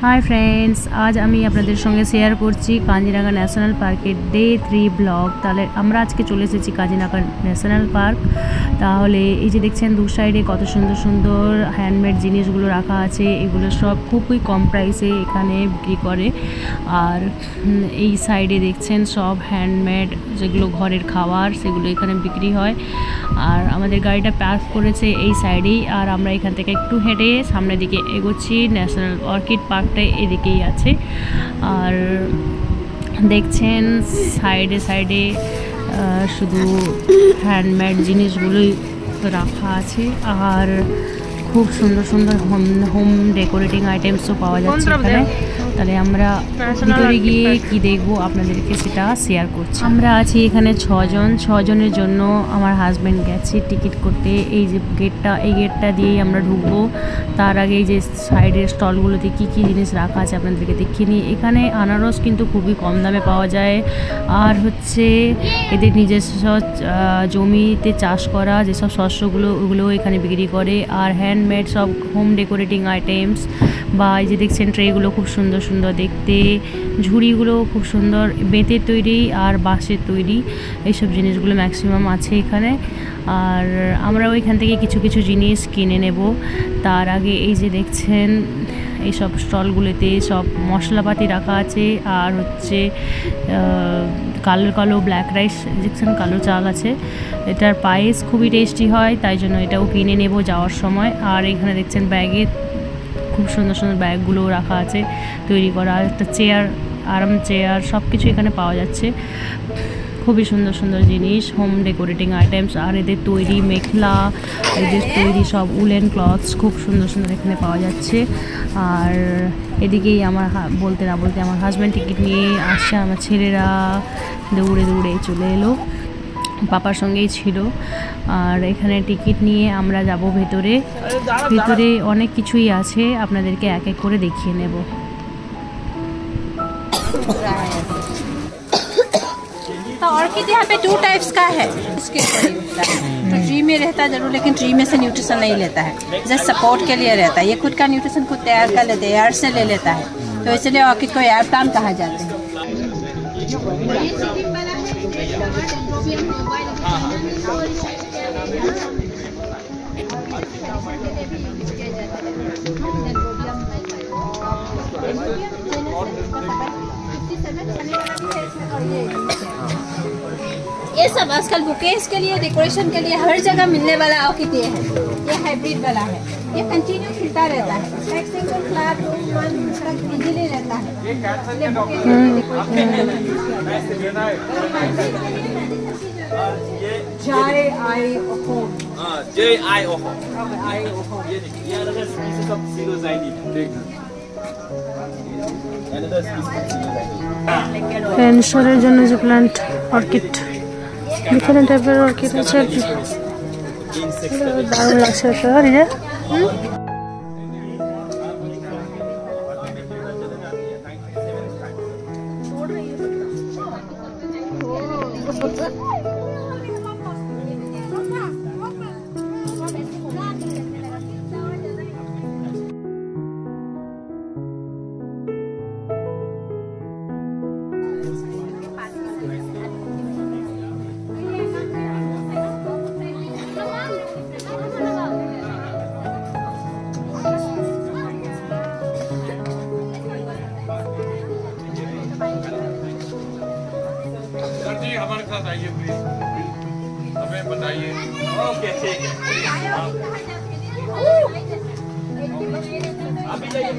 Hi friends, आज আমি আপনাদের সঙ্গে শেয়ার করছি কাজিরাঙা ন্যাশনাল পার্কের ডে 3 ব্লগ। তাহলে আমরা আজকে চলে এসেছি কাজিরাঙা ন্যাশনাল পার্ক। তাহলে এই যে দেখছেন দু সাইডে কত সুন্দর সুন্দর হ্যান্ডমেড জিনিসগুলো রাখা আছে। এগুলো সব খুবই কম প্রাইসে এখানে বিক্রি করে। আর এই সাইডে দেখছেন সব হ্যান্ডমেড যেগুলো ঘরের খাবার, সেগুলো এখানে বিক্রি হয়। আর আমাদের গাড়িটা পার্ক করেছে এই সাইডেই। আর আমরা এখান থেকে একটু হেঁটে সামনের দিকে এগোচ্ছি। ন্যাশনাল অর্কিড পার্কটা এদিকেই আছে। আর দেখছেন সাইডে সাইডে শুধু হ্যান্ডমেড জিনিসগুলোই রাখা আছে। আর খুব সুন্দর সুন্দর হোম ডেকোরেটিং আইটেমসও পাওয়া যাচ্ছে এখানে। তাহলে আমরা ভিতরে গিয়ে কি দেখবো আপনাদেরকে সেটা শেয়ার করছি। আমরা আছি এখানে ছজনের জন্য আমার হাজব্যান্ড গেছে টিকিট করতে। এই যে এই গেটটা দিয়েই আমরা ঢুকবো। তার আগে এই যে সাইডের স্টলগুলোতে কি কি জিনিস রাখা আছে আপনাদেরকে দেখিয়ে নিই। এখানে আনারস কিন্তু খুবই কম দামে পাওয়া যায়। আর হচ্ছে এদের নিজস্ব জমিতে চাষ করা যেসব শস্যগুলো ওগুলোও এখানে বিক্রি করে। আর হ্যান্ডমেড সব হোম ডেকোরেটিং আইটেমস, বা এই যে দেখছেন ট্রেগুলো খুব সুন্দর সুন্দর দেখতে, ঝুড়িগুলো খুব সুন্দর বেতের তৈরি আর বাঁশের তৈরি, এইসব জিনিসগুলো ম্যাক্সিমাম আছে এখানে। আর আমরা ওইখান থেকে কিছু কিছু জিনিস কিনে নেব। তার আগে এই যে দেখছেন এইসব স্টলগুলোতে সব মশলাপাতি রাখা আছে। আর হচ্ছে কালো কালো ব্ল্যাক রাইস দেখছেন, কালো চাল আছে। এটার পায়েস খুবই টেস্টি হয়, তাই জন্য এটাও কিনে নেব যাওয়ার সময়। আর এখানে দেখছেন ব্যাগে খুব সুন্দর সুন্দর ব্যাগগুলো রাখা আছে তৈরি করা। একটা চেয়ার, আরাম চেয়ার, সব কিছু এখানে পাওয়া যাচ্ছে। খুবই সুন্দর সুন্দর জিনিস, হোম ডেকোরেটিং আইটেমস। আর এদের তৈরি মেখলা, এদের তৈরি সব উলেন ক্লথস খুব সুন্দর সুন্দর এখানে পাওয়া যাচ্ছে। আর এদিকেই আমার বলতে না বলতে আমার হাজব্যান্ড টিকিট নিয়ে আসছে। আমার ছেলেরা দৌড়ে দৌড়ে চলে এলো, পাপার সঙ্গেই ছিল। আর এখানে টিকিট নিয়ে আমরা যাব ভেতরে। ভেতরে অনেক কিছুই আছে, আপনাদেরকে এক এক করে দেখিয়ে নেব। तो ऑर्किड यहाँ पे 2 टाइप्स का है। इसके तो ट्री में रहता है जरूर, लेकिन ट्री में से न्यूट्रिशन नहीं लेता है, जस्ट सपोर्ट के लिए रहता है। ये खुद का न्यूट्रिशन खुद तैयार कर लेते हैं, एयर से ले लेता है। तो इसलिए ऑर्किड को एयर प्लांट कहा जाता है। ये सब आजकल बुकेस के लिए, डेकोरेशन के लिए हर जगह मिलने वाला ऑर्किड ये है। ये हाइब्रिड वाला है, ये कंटिन्यू खिलता रहता है। एक सिंगल फ्लावर इजीली रहता है। ক্যান্সারের জন্য যে প্ল্যান্ট অর্কিড, ডিফারেন্ট টাইপের অর্কিড আছে। দারুণ লাগছে এটা। हमारे साथ आइए प्लीज, हमें बताइए। ओके ठीक है, आप भी जाइए।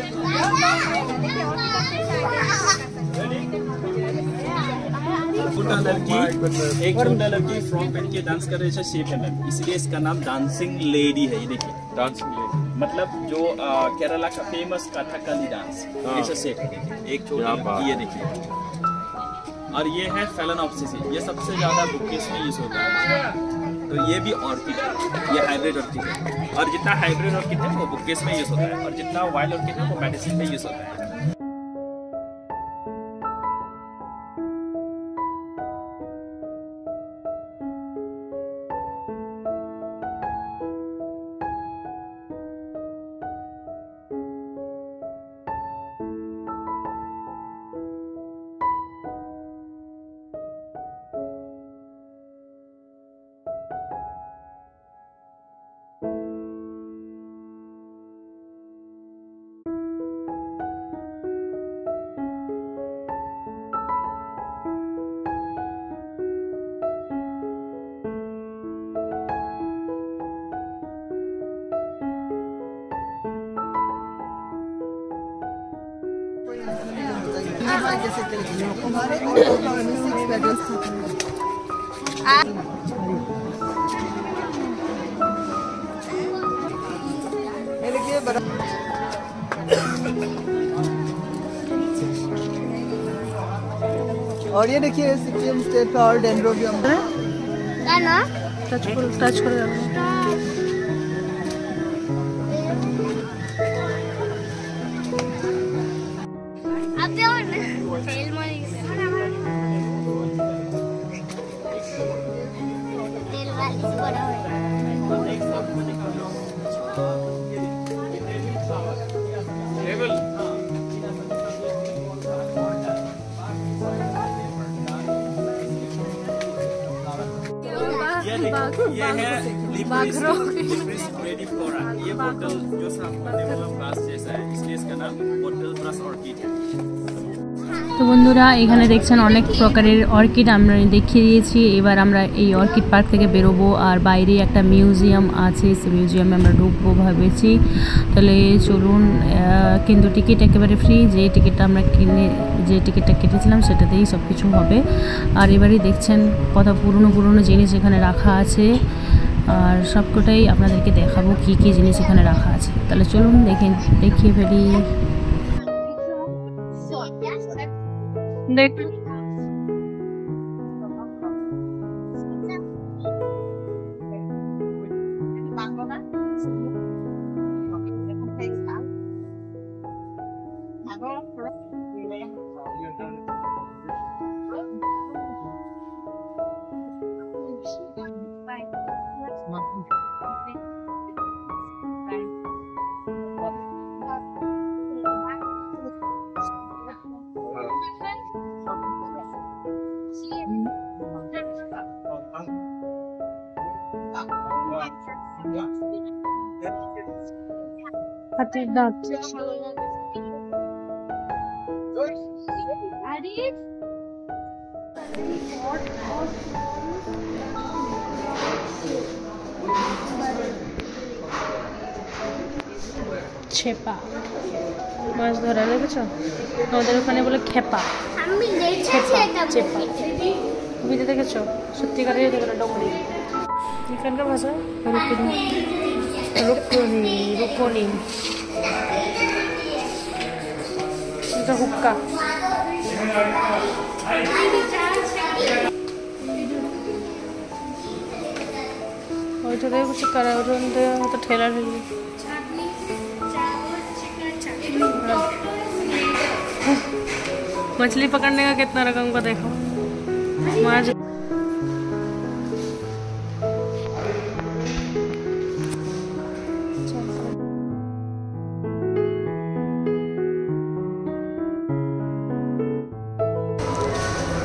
छोटा लड़की, एक छोटा लड़की फ्रॉक पहन के डांस कर रही है शेप में, इसलिए इसका नाम डांसिंग लेडी है। ये देखिए डांसिंग लेडी मतलब जो केरला का फेमस कथकली डांस, ऐसा शेप है। एक छोटा ये देखिए। और ये है फेलेनोप्सिस, ये सबसे ज्यादा बुकेस में यूज होता है। तो ये भी ऑर्किड है, ये हाइब्रिड ऑर्किड है। और जितना हाइब्रिड ऑर्किड है वो बुकेस में यूज होता है, और जितना वाइल्ड ऑर्किड है वो मेडिसिन में यूज होता है। और ये देखिए सिक्किम स्टेट फ्लावर डेंड्रोबियम है ना टच कर अब तेल मारी तेल वाली बड़ा ये है रेडी फ्लोरा। ये बोतल जो सामने वाला ब्रास जैसा है, इसलिए इसका नाम बोतल ब्रास ऑर्किड है। তো বন্ধুরা এখানে দেখছেন অনেক প্রকারের অর্কিড আমরা দেখিয়ে দিয়েছি। এবার আমরা এই অর্কিড পার্ক থেকে বেরোবো, আর বাইরে একটা মিউজিয়াম আছে, সেই মিউজিয়ামে আমরা ঢুকবো ভাবেছি। তাহলে চলুন, কিন্তু টিকিট একেবারে ফ্রি, যে টিকিটটা কেটেছিলাম সেটাতেই সব কিছু হবে। আর এবারে দেখছেন কত পুরনো জিনিস এখানে রাখা আছে, আর সবকটাই আপনাদেরকে দেখাবো কি কি জিনিস এখানে রাখা আছে। তাহলে চলুন দেখিয়ে ফেলি। দেখ হাতির দাঁত, ছেপা মাছ ধরা, দেখেছ? আমাদের ওখানে বলে খেপা, আমি দেখেছি এটা চেপা। ছবিতে দেখেছো? সত্যিকারের ডোমরি। এখানকার ভাষা রুকনি, এটা হুক্কা। ওইটা দেখে कुछ करा, तो ठेला ठेली मछली पकड़ने का कितना रकम का देखो। माछ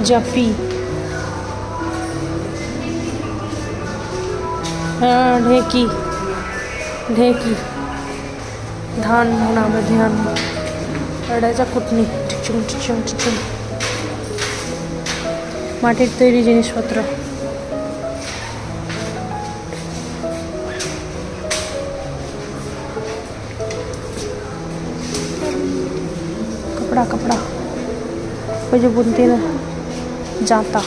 जपी, हाँ ढेकी धान होना में ध्यान अड़ाचा कुटनी टिचुम माटिर तैरी जिनिसपत्र। कपड़ा वो जो बुनती ना जाता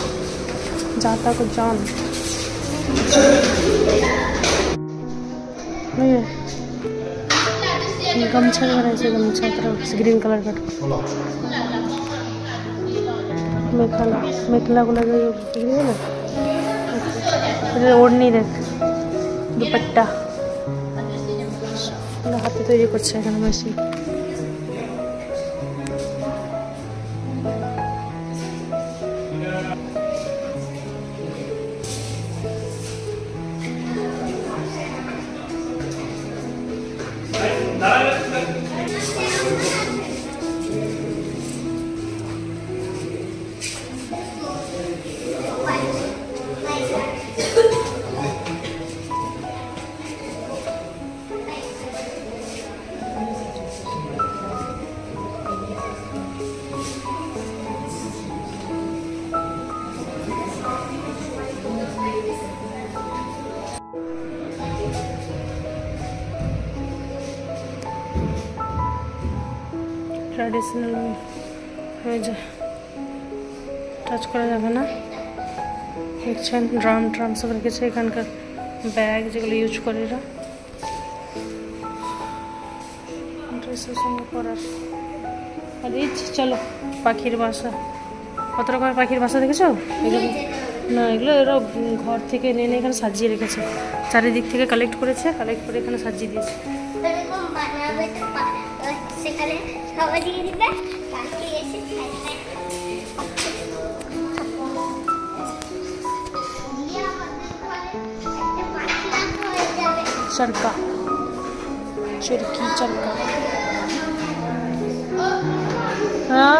को जान। गमछा भरायचं, गमछा ग्रीन कलर का मेखला ना ओढ़नी देख, दुपट्टा हाथे तैरी करছে এখানে মেশি। ट्रेडिशनल এই যে টাচ করা যাবে না, দেখছেন ড্রাম সব রেখেছে এখানকার ব্যাগ যেগুলো ইউজ করে এরা ড্রেসের সঙ্গে পরার। আর এই চলো পাখির বাসা, কত রকমের পাখির বাসা দেখেছো? এগুলো না, এগুলো এরা ঘর থেকে এনে এখানে সাজিয়ে রেখেছে, চারিদিক থেকে কালেক্ট করে এখানে সাজিয়ে দিয়েছে। সেখানে খাবার দিয়ে দিবে, পাখি এসে খাইবে। चरका चुरकी चरका हाँ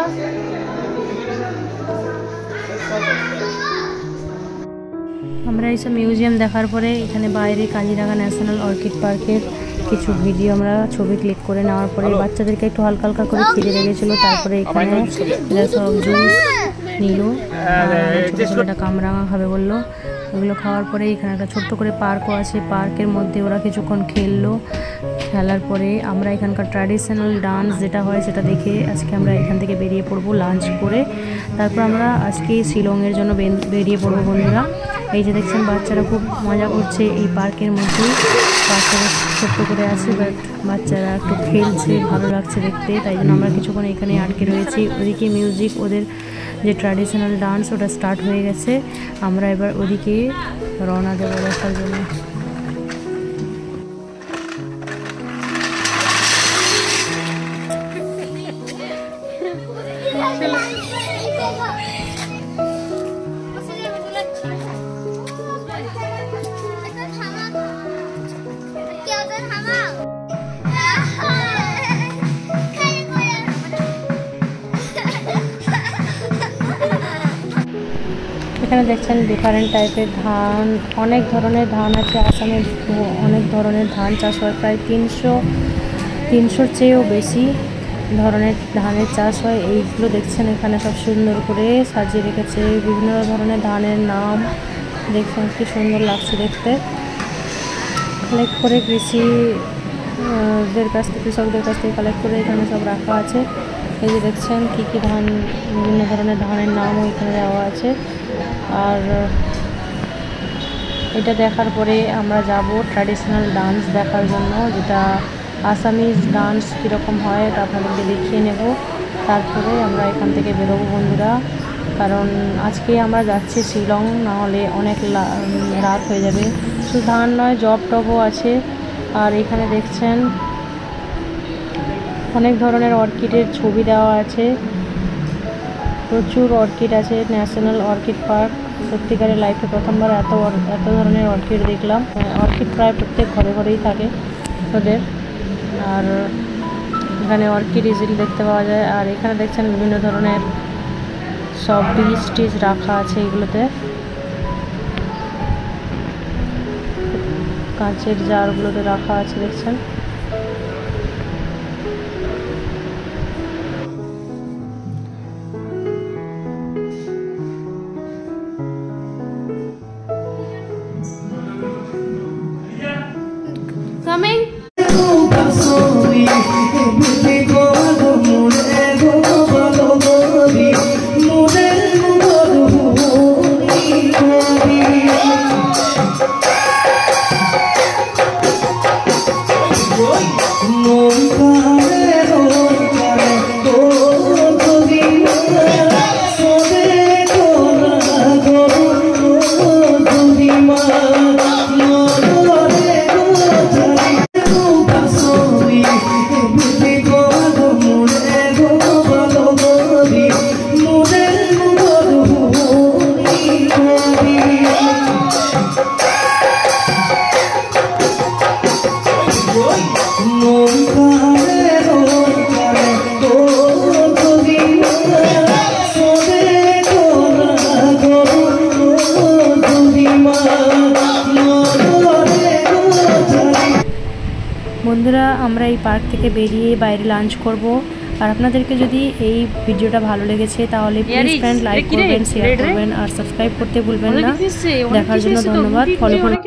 আমরা এইসব মিউজিয়াম দেখার পরে এখানে বাইরে কাজিরাঙা ন্যাশনাল অর্কিড পার্কের কিছু ভিডিও আমরা ছবি ক্লিক করে নেওয়ার পরে বাচ্চাদেরকে একটু হালকা হালকা করে খিদে লেগেছিল, তারপরে এখানে এরা সব জুস নিল, ছোটো কামরাঙা খাবে বললো। ওগুলো খাওয়ার পরে এখানে একটা ছোট্ট করে পার্কও আছে, পার্কের মধ্যে ওরা কিছুক্ষণ খেললো। খেলার পরে আমরা এখানকার ট্র্যাডিশনাল ডান্স যেটা হয় সেটা দেখে আজকে আমরা এখান থেকে বেরিয়ে পড়বো লাঞ্চ করে। তারপর আমরা আজকে শিলংয়ের জন্য বেরিয়ে পড়বো বন্ধুরা। এই যে দেখছেন বাচ্চারা খুব মজা করছে এই পার্কের মধ্যে, বাচ্চারা ছোট্ট করে আছে বাট বাচ্চারা একটু খেলছে, ভালো লাগছে দেখতে, তাই জন্য আমরা কিছুক্ষণ এখানে আটকে রয়েছি। ওদিকে মিউজিক, ওদের যে ট্র্যাডিশনাল ডান্স ওটা স্টার্ট হয়ে গেছে, আমরা এবার ওদিকে রওনা দেবো দেখার জন্য। এখানে দেখছেন ডিফারেন্ট টাইপের ধান, অনেক ধরনের ধান আছে। আসামে অনেক ধরনের ধান চাষ হয়, প্রায় 300-র চেয়েও বেশি ধরনের ধানের চাষ হয়। এইগুলো দেখছেন এখানে সব সুন্দর করে সাজিয়ে রেখেছে, বিভিন্ন ধরনের ধানের নাম দেখছেন, কি সুন্দর লাগছে দেখতে। কালেক্ট করে কৃষকদের কাছ থেকে কালেক্ট করে এখানে সব রাখা আছে। এই যে দেখছেন কী কী ধান, বিভিন্ন ধরনের ধানের নামও এখানে দেওয়া আছে। আর এটা দেখার পরে আমরা যাব ট্র্যাডিশনাল ডান্স দেখার জন্য, যেটা আসামিজ ডান্স কীরকম হয় এটা আপনাদেরকে দেখিয়ে নেব। তারপরে আমরা এখান থেকে বেরোবো বন্ধুরা, কারণ আজকে আমরা যাচ্ছি শিলং, নাহলে অনেক রাত হয়ে যাবে। শুধু ধান নয়, জব টবও আছে। আর এখানে দেখছেন অনেক ধরনের অর্কিডের ছবি দেওয়া আছে, প্রচুর অর্কিড আছে। ন্যাশনাল অর্কিড পার্ক, সত্যিকারের লাইফে প্রথমবার এত ধরনের অর্কিড দেখলাম। অর্কিড প্রায় প্রত্যেক ঘরে ঘরেই থাকে ওদের। আর এখানে অর্কিড ইজিলি দেখতে পাওয়া যায়। আর এখানে দেখছেন বিভিন্ন ধরনের সব বীজ রাখা আছে, এগুলোতে কাঁচের জারগুলোতে রাখা আছে দেখছেন। Coming. বন্ধুরা আমরা এই পার্ক থেকে বেরিয়ে বাইরে লাঞ্চ করব। আর আপনাদেরকে যদি এই ভিডিওটা ভালো লেগেছে তাহলে প্লিজ ফ্রেন্ড লাইক করবেন, শেয়ার করবেন আর সাবস্ক্রাইব করতে ভুলবেন না। দেখার জন্য ধন্যবাদ। ফলো করুন।